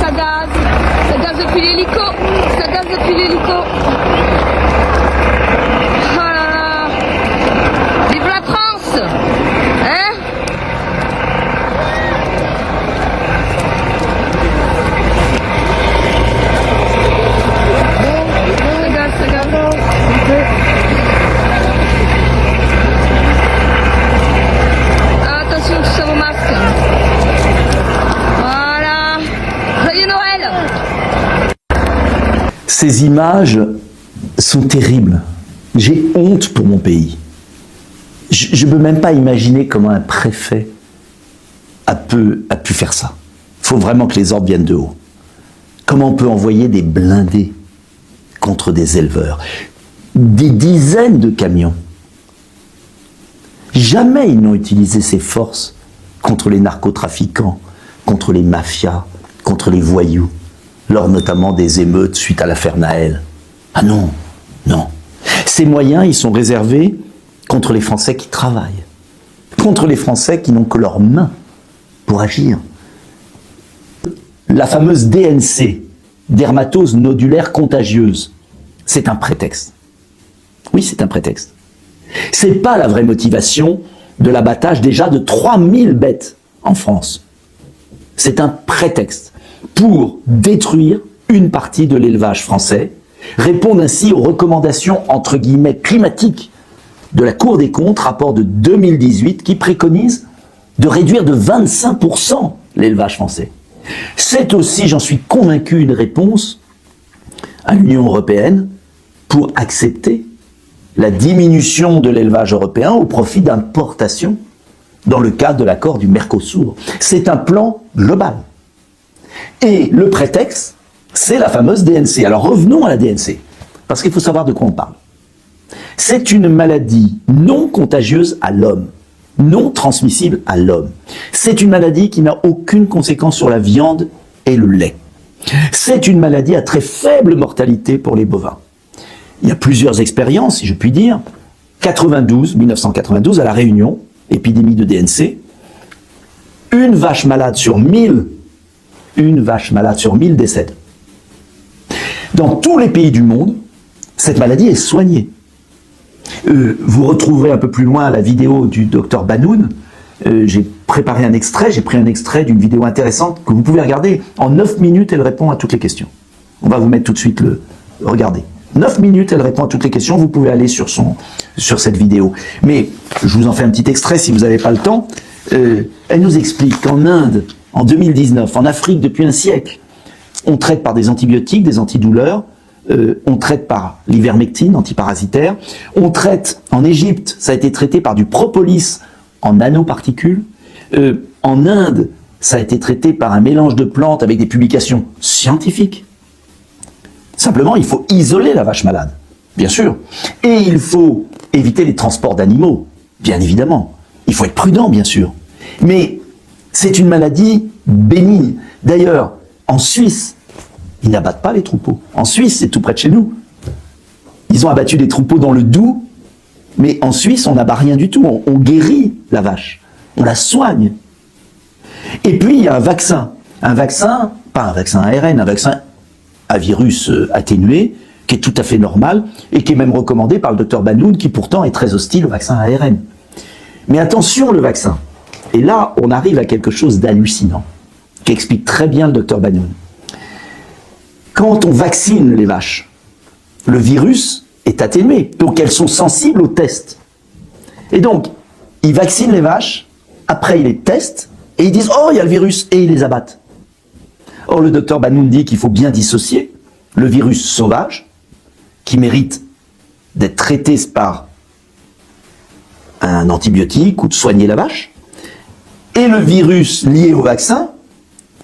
Ça gaz depuis l'hélico. Ça gaz depuis l'hélico. Oh là là. Vive la France. Hein? Ça gaz. Attention, tous à vos masques. Voilà. Joyeux Noël. Ces images sont terribles. J'ai honte pour mon pays. Je ne peux même pas imaginer comment un préfet a pu faire ça. Il faut vraiment que les ordres viennent de haut. Comment on peut envoyer des blindés contre des éleveurs? Des dizaines de camions. Jamais ils n'ont utilisé ces forces contre les narcotrafiquants, contre les mafias, contre les voyous, lors notamment des émeutes suite à l'affaire Naël. Ah non, non. Ces moyens, ils sont réservés contre les Français qui travaillent, contre les Français qui n'ont que leurs mains pour agir. La fameuse DNC, dermatose nodulaire contagieuse, c'est un prétexte. Oui, c'est un prétexte. C'est pas la vraie motivation de l'abattage déjà de 3000 bêtes en France. C'est un prétexte pour détruire une partie de l'élevage français, répondre ainsi aux recommandations entre guillemets climatiques de la Cour des comptes, rapport de 2018, qui préconise de réduire de 25% l'élevage français. C'est aussi, j'en suis convaincu, une réponse à l'Union européenne pour accepter la diminution de l'élevage européen au profit d'importations dans le cadre de l'accord du Mercosur. C'est un plan global. Et le prétexte, c'est la fameuse DNC. Alors revenons à la DNC, parce qu'il faut savoir de quoi on parle. C'est une maladie non contagieuse à l'homme, non transmissible à l'homme. C'est une maladie qui n'a aucune conséquence sur la viande et le lait. C'est une maladie à très faible mortalité pour les bovins. Il y a plusieurs expériences, si je puis dire. 1992, à La Réunion, épidémie de DNC. Une vache malade sur 1000 décède. Dans tous les pays du monde, cette maladie est soignée. Vous retrouverez un peu plus loin la vidéo du docteur Banoun. J'ai préparé un extrait, j'ai pris un extrait d'une vidéo intéressante que vous pouvez regarder. En 9 minutes, elle répond à toutes les questions. On va vous mettre tout de suite le... Regardez. 9 minutes, elle répond à toutes les questions. Vous pouvez aller sur cette vidéo. Mais je vous en fais un petit extrait si vous n'avez pas le temps. Elle nous explique qu'en Inde, en 2019, en Afrique depuis un siècle, on traite par des antibiotiques, des antidouleurs, on traite par l'ivermectine, antiparasitaire, on traite, en Égypte, ça a été traité par du propolis en nanoparticules, en Inde, ça a été traité par un mélange de plantes avec des publications scientifiques. Simplement, il faut isoler la vache malade, bien sûr, et il faut éviter les transports d'animaux, bien évidemment. Il faut être prudent, bien sûr, mais c'est une maladie bénigne. D'ailleurs, en Suisse, ils n'abattent pas les troupeaux. En Suisse, c'est tout près de chez nous. Ils ont abattu des troupeaux dans le Doubs, mais en Suisse, on n'abat rien du tout. On guérit la vache. On la soigne. Et puis, il y a un vaccin. Un vaccin, pas un vaccin ARN, un vaccin à virus atténué, qui est tout à fait normal, et qui est même recommandé par le docteur Banoun, qui pourtant est très hostile au vaccin ARN. Mais attention, le vaccin. Et là, on arrive à quelque chose d'hallucinant, qui explique très bien le docteur Banoun. Quand on vaccine les vaches, le virus est atténué, donc elles sont sensibles aux tests. Et donc, ils vaccinent les vaches, après ils les testent, et ils disent « Oh, il y a le virus !» et ils les abattent. Or, le docteur Banoun dit qu'il faut bien dissocier le virus sauvage, qui mérite d'être traité par un antibiotique ou de soigner la vache, et le virus lié au vaccin,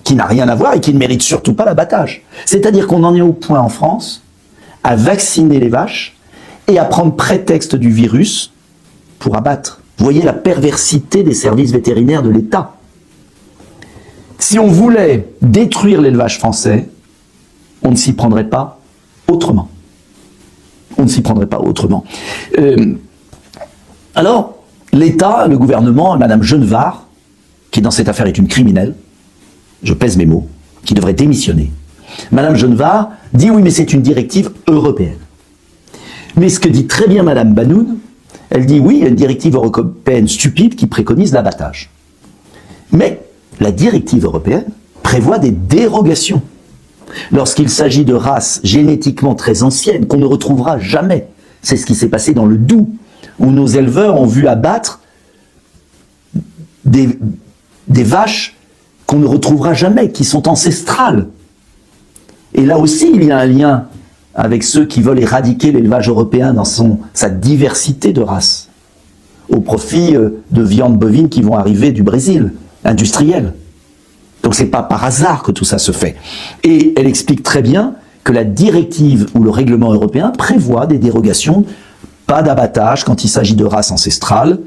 qui n'a rien à voir et qui ne mérite surtout pas l'abattage. C'est-à-dire qu'on en est au point en France à vacciner les vaches et à prendre prétexte du virus pour abattre. Vous voyez la perversité des services vétérinaires de l'État. Si on voulait détruire l'élevage français, on ne s'y prendrait pas autrement. On ne s'y prendrait pas autrement. Alors, l'État, le gouvernement, Madame Genevard, qui dans cette affaire est une criminelle, je pèse mes mots, qui devrait démissionner. Madame Genevard dit oui, mais c'est une directive européenne. Mais ce que dit très bien Madame Banoun, elle dit oui, il y a une directive européenne stupide qui préconise l'abattage. Mais la directive européenne prévoit des dérogations. Lorsqu'il s'agit de races génétiquement très anciennes, qu'on ne retrouvera jamais. C'est ce qui s'est passé dans le Doubs, où nos éleveurs ont vu abattre des vaches qu'on ne retrouvera jamais, qui sont ancestrales. Et là aussi, il y a un lien avec ceux qui veulent éradiquer l'élevage européen dans sa diversité de races, au profit de viandes bovines qui vont arriver du Brésil, industrielles. Donc c'est pas par hasard que tout ça se fait. Et elle explique très bien que la directive ou le règlement européen prévoit des dérogations, pas d'abattage quand il s'agit de races ancestrales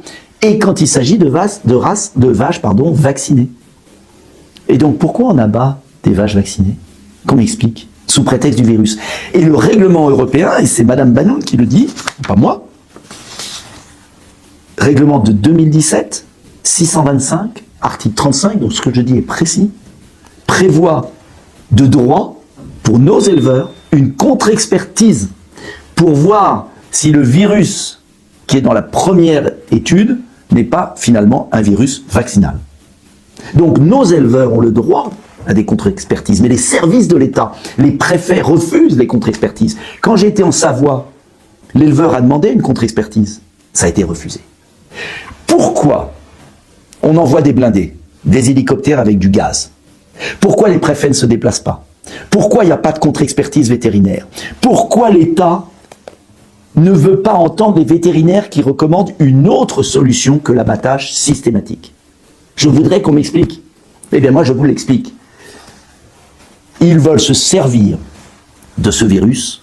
et quand il s'agit de vaches vaccinées. Et donc pourquoi on abat des vaches vaccinées? Qu'on m'explique, sous prétexte du virus. Et le règlement européen, et c'est Madame Banoun qui le dit, pas moi, règlement de 2017, 625, article 35, donc ce que je dis est précis, prévoit de droit pour nos éleveurs une contre-expertise pour voir si le virus qui est dans la première étude n'est pas finalement un virus vaccinal. Donc nos éleveurs ont le droit à des contre-expertises, mais les services de l'État, les préfets refusent les contre-expertises. Quand j'ai été en Savoie, l'éleveur a demandé une contre-expertise, ça a été refusé. Pourquoi on envoie des blindés, des hélicoptères avec du gaz? Pourquoi les préfets ne se déplacent pas? Pourquoi il n'y a pas de contre-expertise vétérinaire? Pourquoi l'État ne veut pas entendre les vétérinaires qui recommandent une autre solution que l'abattage systématique? Je voudrais qu'on m'explique. Eh bien moi je vous l'explique. Ils veulent se servir de ce virus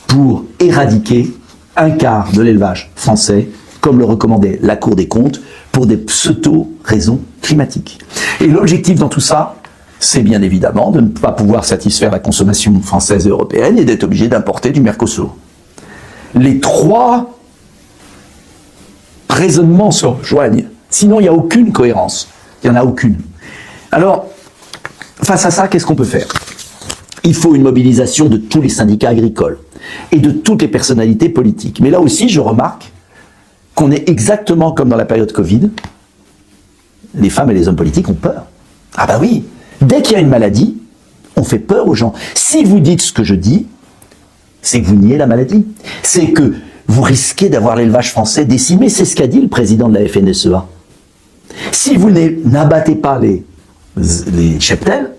pour éradiquer un quart de l'élevage français, comme le recommandait la Cour des comptes, pour des pseudo-raisons climatiques. Et l'objectif dans tout ça, c'est bien évidemment de ne pas pouvoir satisfaire la consommation française et européenne et d'être obligé d'importer du Mercosur. Les trois raisonnements se rejoignent. Sinon, il n'y a aucune cohérence. Il n'y en a aucune. Alors, face à ça, qu'est-ce qu'on peut faire? Il faut une mobilisation de tous les syndicats agricoles et de toutes les personnalités politiques. Mais là aussi, je remarque qu'on est exactement comme dans la période Covid. Les femmes et les hommes politiques ont peur. Ah bah oui, dès qu'il y a une maladie, on fait peur aux gens. Si vous dites ce que je dis, c'est que vous niez la maladie. C'est que vous risquez d'avoir l'élevage français décimé. C'est ce qu'a dit le président de la FNSEA. Si vous n'abattez pas les cheptels,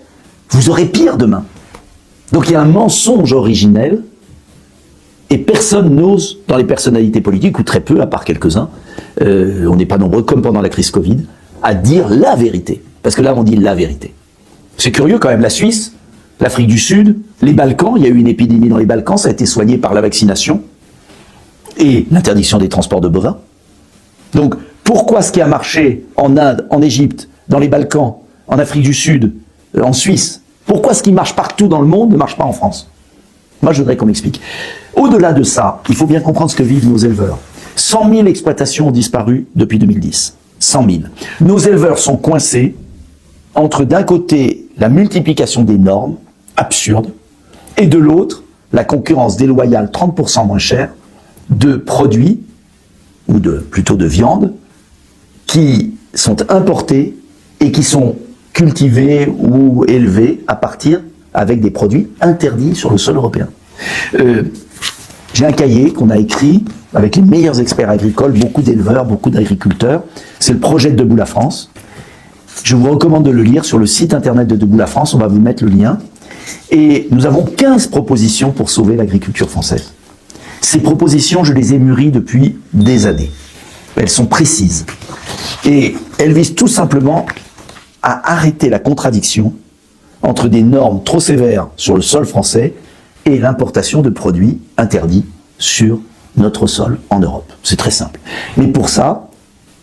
vous aurez pire demain. Donc il y a un mensonge originel et personne n'ose, dans les personnalités politiques, ou très peu, à part quelques-uns, on n'est pas nombreux, comme pendant la crise Covid, à dire la vérité. Parce que là, on dit la vérité. C'est curieux quand même, la Suisse, l'Afrique du Sud, les Balkans, il y a eu une épidémie dans les Balkans, ça a été soigné par la vaccination et l'interdiction des transports de bovins. Donc, pourquoi ce qui a marché en Inde, en Égypte, dans les Balkans, en Afrique du Sud, en Suisse, pourquoi ce qui marche partout dans le monde ne marche pas en France? Moi, je voudrais qu'on m'explique. Au-delà de ça, il faut bien comprendre ce que vivent nos éleveurs. 100 000 exploitations ont disparu depuis 2010. 100 000. Nos éleveurs sont coincés entre, d'un côté, la multiplication des normes absurdes, et de l'autre, la concurrence déloyale 30% moins chère de produits, ou plutôt de viande, qui sont importés et qui sont cultivés ou élevés à partir avec des produits interdits sur le sol européen. J'ai un cahier qu'on a écrit avec les meilleurs experts agricoles, beaucoup d'éleveurs, beaucoup d'agriculteurs. C'est le projet de Debout la France. Je vous recommande de le lire sur le site internet de Debout la France, on va vous mettre le lien. Et nous avons 15 propositions pour sauver l'agriculture française. Ces propositions, je les ai mûries depuis des années. Elles sont précises. Et elles visent tout simplement à arrêter la contradiction entre des normes trop sévères sur le sol français et l'importation de produits interdits sur notre sol en Europe. C'est très simple. Mais pour ça,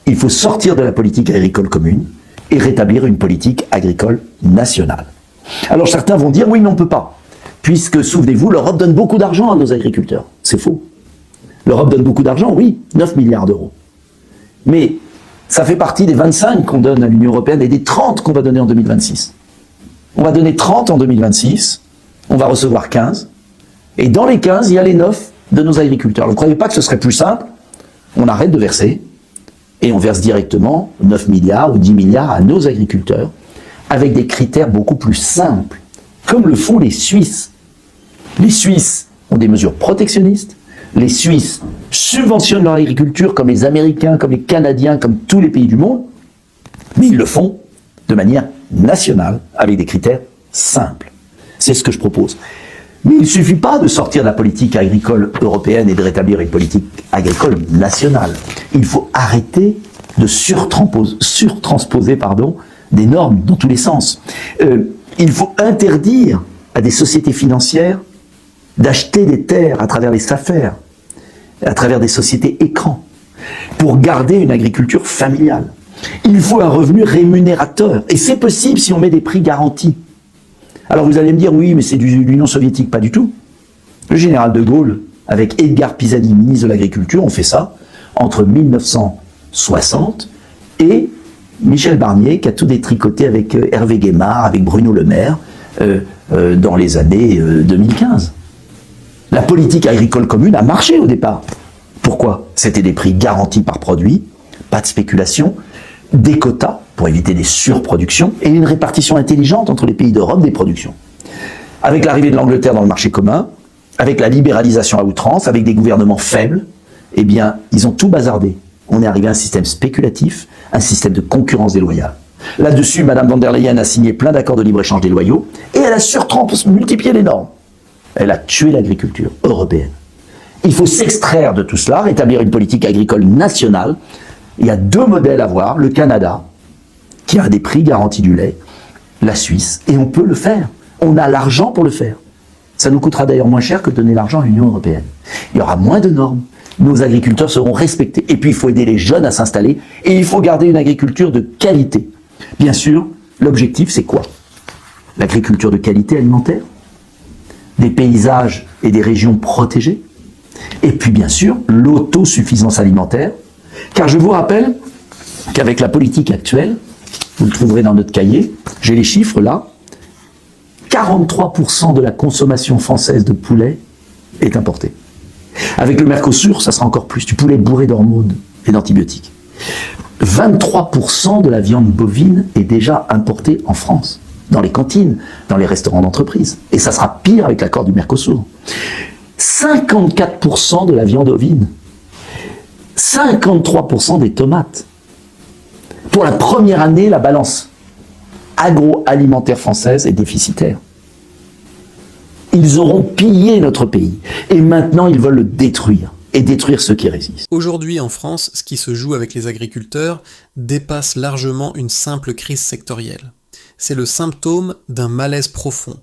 il faut sortir de la politique agricole commune et rétablir une politique agricole nationale. Alors certains vont dire, oui, mais on ne peut pas. Puisque, souvenez-vous, l'Europe donne beaucoup d'argent à nos agriculteurs. C'est faux. L'Europe donne beaucoup d'argent, oui, 9 milliards d'euros. Mais ça fait partie des 25 qu'on donne à l'Union européenne et des 30 qu'on va donner en 2026. On va donner 30 en 2026, on va recevoir 15, et dans les 15, il y a les 9 de nos agriculteurs. Vous ne croyez pas que ce serait plus simple? On arrête de verser, et on verse directement 9 milliards ou 10 milliards à nos agriculteurs, avec des critères beaucoup plus simples, comme le font les Suisses. Les Suisses ont des mesures protectionnistes, les Suisses subventionnent leur agriculture comme les Américains, comme les Canadiens, comme tous les pays du monde, mais ils le font de manière nationale, avec des critères simples. C'est ce que je propose. Mais il ne suffit pas de sortir de la politique agricole européenne et de rétablir une politique agricole nationale. Il faut arrêter de surtransposer des normes dans tous les sens. Il faut interdire à des sociétés financières d'acheter des terres à travers les SAFER, à travers des sociétés écrans, pour garder une agriculture familiale. Il faut un revenu rémunérateur, et c'est possible si on met des prix garantis. Alors vous allez me dire, oui, mais c'est de l'Union soviétique, pas du tout. Le général de Gaulle, avec Edgar Pisani, ministre de l'Agriculture, ont fait ça entre 1960 et Michel Barnier, qui a tout détricoté avec Hervé Guémard, avec Bruno Le Maire, dans les années 2015. La politique agricole commune a marché au départ. Pourquoi? C'était des prix garantis par produit, pas de spéculation, des quotas pour éviter des surproductions et une répartition intelligente entre les pays d'Europe des productions. Avec l'arrivée de l'Angleterre dans le marché commun, avec la libéralisation à outrance, avec des gouvernements faibles, eh bien, ils ont tout bazardé. On est arrivé à un système spéculatif, un système de concurrence déloyale. Là-dessus, Mme von der Leyen a signé plein d'accords de libre-échange déloyaux et elle a multiplié les normes. Elle a tué l'agriculture européenne. Il faut s'extraire de tout cela, rétablir une politique agricole nationale. Il y a 2 modèles à voir, le Canada, qui a des prix garantis du lait, la Suisse, et on peut le faire. On a l'argent pour le faire. Ça nous coûtera d'ailleurs moins cher que de donner l'argent à l'Union européenne. Il y aura moins de normes. Nos agriculteurs seront respectés. Et puis il faut aider les jeunes à s'installer, et il faut garder une agriculture de qualité. Bien sûr, l'objectif c'est quoi? L'agriculture de qualité alimentaire, des paysages et des régions protégées, et puis bien sûr l'autosuffisance alimentaire, car je vous rappelle qu'avec la politique actuelle, vous le trouverez dans notre cahier, j'ai les chiffres là, 43% de la consommation française de poulet est importée. Avec le Mercosur, ça sera encore plus, du poulet bourré d'hormones et d'antibiotiques. 23% de la viande bovine est déjà importée en France, dans les cantines, dans les restaurants d'entreprise. Et ça sera pire avec l'accord du Mercosur. 54% de la viande ovine, 53% des tomates. Pour la première année, la balance agroalimentaire française est déficitaire. Ils auront pillé notre pays et maintenant ils veulent le détruire et détruire ceux qui résistent. Aujourd'hui en France, ce qui se joue avec les agriculteurs dépasse largement une simple crise sectorielle. C'est le symptôme d'un malaise profond,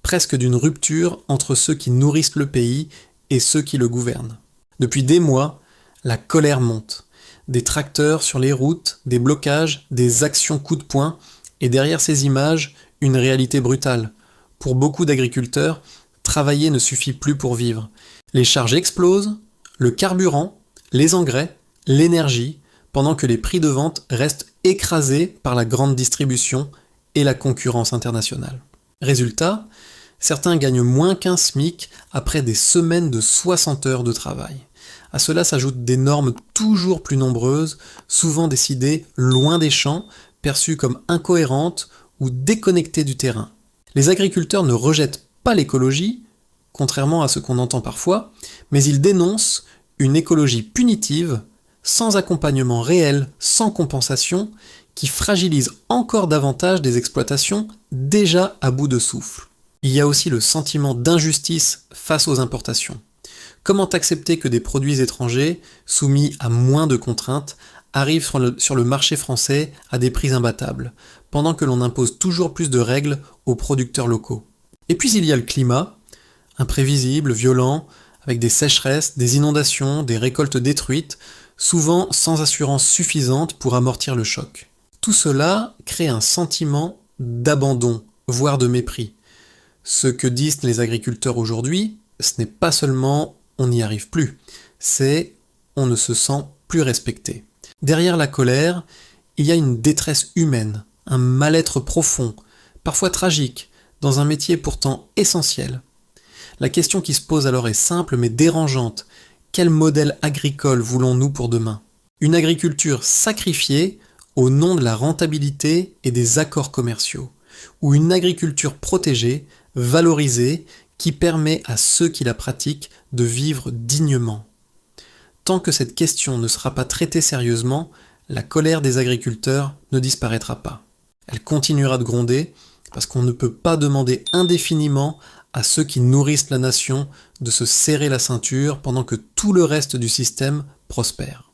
presque d'une rupture entre ceux qui nourrissent le pays et ceux qui le gouvernent. Depuis des mois, la colère monte. Des tracteurs sur les routes, des blocages, des actions coup de poing, et derrière ces images, une réalité brutale. Pour beaucoup d'agriculteurs, travailler ne suffit plus pour vivre. Les charges explosent, le carburant, les engrais, l'énergie, pendant que les prix de vente restent écrasés par la grande distribution et la concurrence internationale. Résultat, certains gagnent moins qu'un SMIC après des semaines de 60 heures de travail. À cela s'ajoutent des normes toujours plus nombreuses, souvent décidées loin des champs, perçues comme incohérentes ou déconnectées du terrain. Les agriculteurs ne rejettent pas l'écologie, contrairement à ce qu'on entend parfois, mais ils dénoncent une écologie punitive, sans accompagnement réel, sans compensation, qui fragilise encore davantage des exploitations déjà à bout de souffle. Il y a aussi le sentiment d'injustice face aux importations. Comment accepter que des produits étrangers, soumis à moins de contraintes, arrivent sur le marché français à des prix imbattables, pendant que l'on impose toujours plus de règles aux producteurs locaux? Et puis il y a le climat, imprévisible, violent, avec des sécheresses, des inondations, des récoltes détruites, souvent sans assurance suffisante pour amortir le choc. Tout cela crée un sentiment d'abandon, voire de mépris. Ce que disent les agriculteurs aujourd'hui, ce n'est pas seulement on n'y arrive plus, c'est on ne se sent plus respecté. Derrière la colère, il y a une détresse humaine, un mal-être profond, parfois tragique, dans un métier pourtant essentiel. La question qui se pose alors est simple mais dérangeante. Quel modèle agricole voulons-nous pour demain ? Une agriculture sacrifiée au nom de la rentabilité et des accords commerciaux, ou une agriculture protégée, valorisée, qui permet à ceux qui la pratiquent de vivre dignement. Tant que cette question ne sera pas traitée sérieusement, la colère des agriculteurs ne disparaîtra pas. Elle continuera de gronder parce qu'on ne peut pas demander indéfiniment à ceux qui nourrissent la nation de se serrer la ceinture pendant que tout le reste du système prospère.